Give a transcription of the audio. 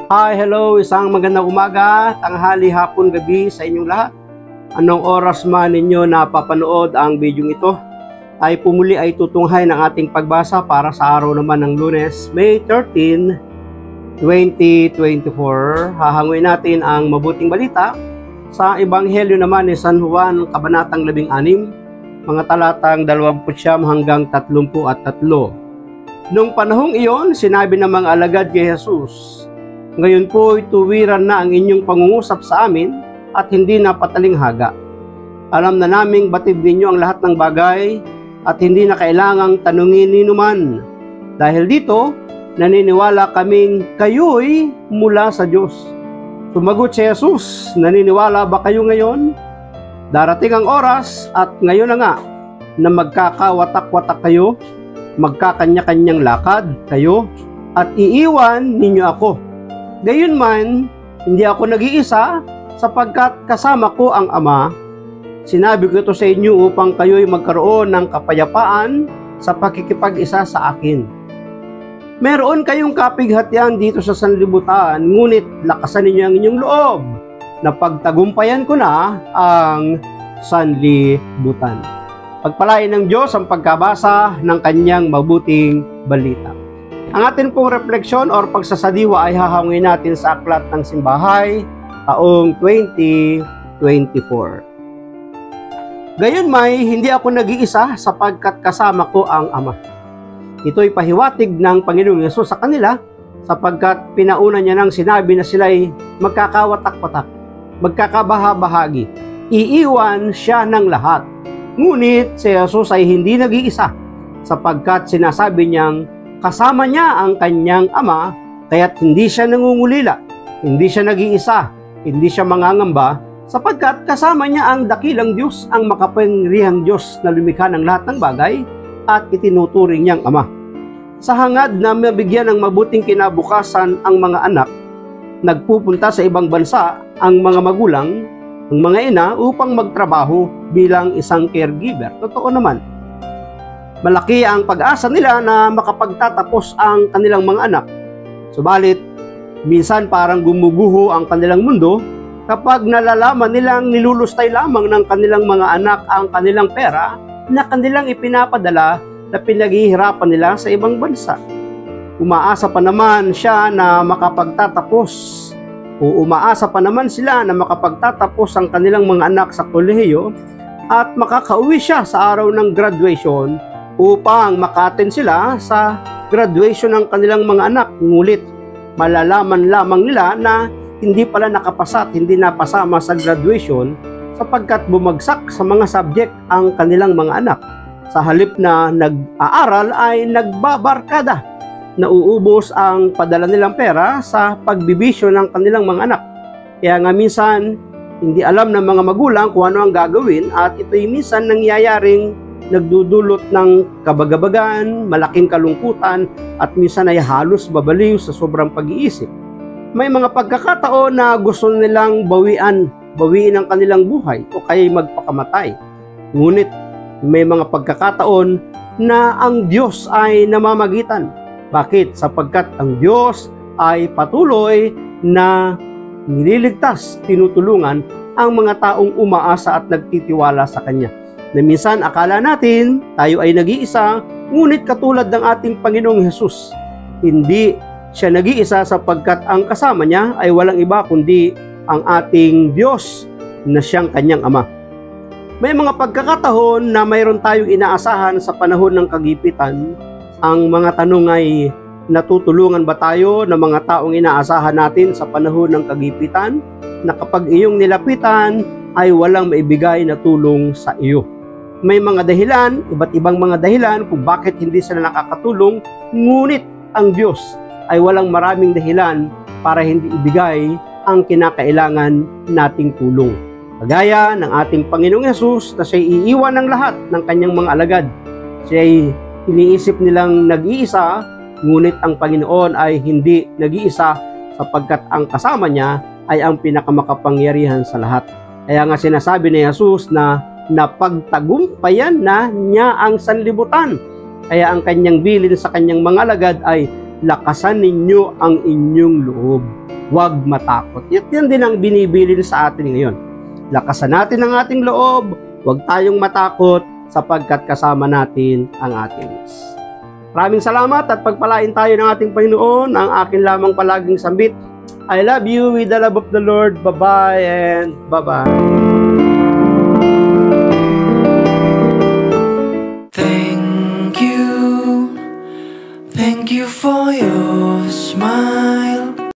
Hi, hello, isang magandang umaga, tanghali, hapon, gabi sa inyong lahat. Anong oras man ninyo napapanood ang video ito, ay pumuli ay tutunghay ng ating pagbasa para sa araw naman ng Lunes, May 13, 2024. Hahanguin natin ang mabuting balita sa Ebanghelyo naman ni San Juan, Kabanatang 16, mga talatang 29 hanggang 33. Nung panahong iyon, sinabi ng mga alagad kay Jesus, "Ngayon po tuwiran na ang inyong pangungusap sa amin at hindi na patalinghaga. Alam na naming batid ninyo ang lahat ng bagay at hindi na kailangang tanungin ninuman. Dahil dito, naniniwala kaming kayo'y mula sa Diyos." Sumagot si Jesus, "Naniniwala ba kayo ngayon? Darating ang oras at ngayon na nga na magkakawatak-watak kayo, magkakanya-kanyang lakad kayo at iiwan ninyo ako. Gayunman, hindi ako nag-iisa sapagkat kasama ko ang Ama. Sinabi ko ito sa inyo upang kayo'y magkaroon ng kapayapaan sa pakikipag-isa sa akin. Meron kayong kapighatian dito sa sanlibutan, ngunit lakasan ninyo ang inyong loob na pagtagumpayan ko na ang sanlibutan." Pagpalain ng Diyos ang pagkabasa ng kanyang mabuting balita. Ang atin pong refleksyon or pagsasadiwa ay hahangin natin sa Aklat ng Simbahay taong 2024. Gayon may hindi ako nag-iisa sapagkat kasama ko ang Ama. Ito'y pahiwatig ng Panginoong Yesus sa kanila sapagkat pinauna niya nang sinabi na sila'y magkakawatak-watak, magkakabaha-bahagi. Iiwan siya ng lahat. Ngunit si Jesus ay hindi nag-iisa sapagkat sinasabi niyang kasama niya ang kanyang Ama, kaya't hindi siya nangungulila, hindi siya nag-iisa, hindi siya mangangamba, sapagkat kasama niya ang dakilang Diyos, ang makapangyarihang Diyos na lumikha ng lahat ng bagay at itinuturing niyang Ama. Sa hangad na mabigyan ng mabuting kinabukasan ang mga anak, nagpupunta sa ibang bansa ang mga magulang, ang mga ina upang magtrabaho bilang isang caregiver. Totoo naman. Malaki ang pag-asa nila na makapagtatapos ang kanilang mga anak. Subalit, minsan parang gumuguho ang kanilang mundo kapag nalalaman nilang nilulustay lamang ng kanilang mga anak ang kanilang pera na kanilang ipinapadala na pinaghihirapan nila sa ibang bansa. Umaasa pa naman siya na makapagtatapos o umaasa pa naman sila na makapagtatapos ang kanilang mga anak sa kolehiyo at makakauwi siya sa araw ng graduation upang maka-attend sila sa graduation ng kanilang mga anak. Ngulit, malalaman lamang nila na hindi pala nakapasa at hindi napasama sa graduation sapagkat bumagsak sa mga subject ang kanilang mga anak. Sa halip na nag-aaral ay nagbabarkada. Nauubos ang padala nilang pera sa pagbibisyo ng kanilang mga anak. Kaya nga minsan, hindi alam ng mga magulang kung ano ang gagawin at ito'y minsan nangyayaring nagdudulot ng kabagabagan, malaking kalungkutan at minsan ay halos babaliw sa sobrang pag-iisip. May mga pagkakataon na gusto nilang bawiin ang kanilang buhay o kaya'y magpakamatay. Ngunit may mga pagkakataon na ang Diyos ay namamagitan. Bakit? Sapagkat ang Diyos ay patuloy na nililigtas, tinutulungan ang mga taong umaasa at nagtitiwala sa Kanya. Na minsan akala natin tayo ay nag-iisa, ngunit katulad ng ating Panginoong Hesus, hindi siya nag-iisa sapagkat ang kasama niya ay walang iba kundi ang ating Diyos na siyang Kanyang Ama. May mga pagkakataon na mayroon tayong inaasahan sa panahon ng kagipitan. Ang mga tanong ay, natutulungan ba tayo ng mga taong inaasahan natin sa panahon ng kagipitan na kapag iyong nilapitan ay walang maibigay na tulong sa iyo? May mga dahilan, iba't ibang mga dahilan kung bakit hindi sila nakakatulong, ngunit ang Diyos ay walang maraming dahilan para hindi ibigay ang kinakailangan nating tulong. Kagaya ng ating Panginoong Yesus na siya'y iiwan ng lahat ng kanyang mga alagad. Siya'y iniisip nilang nag-iisa, ngunit ang Panginoon ay hindi nag-iisa sapagkat ang kasama niya ay ang pinakamakapangyarihan sa lahat. Kaya nga sinasabi ni Jesus na napagtagumpayan na niya ang sanlibutan. Kaya ang kanyang bilin sa kanyang mga alagad ay lakasan ninyo ang inyong loob. Huwag matakot. Yan din ang binibilin sa atin ngayon. Lakasan natin ang ating loob, huwag tayong matakot sapagkat kasama natin ang ating Diyos. Maraming salamat at pagpalain tayo ng ating Panginoon. Ang akin lamang palaging sambit, I love you with the love of the Lord. Bye-bye and bye-bye.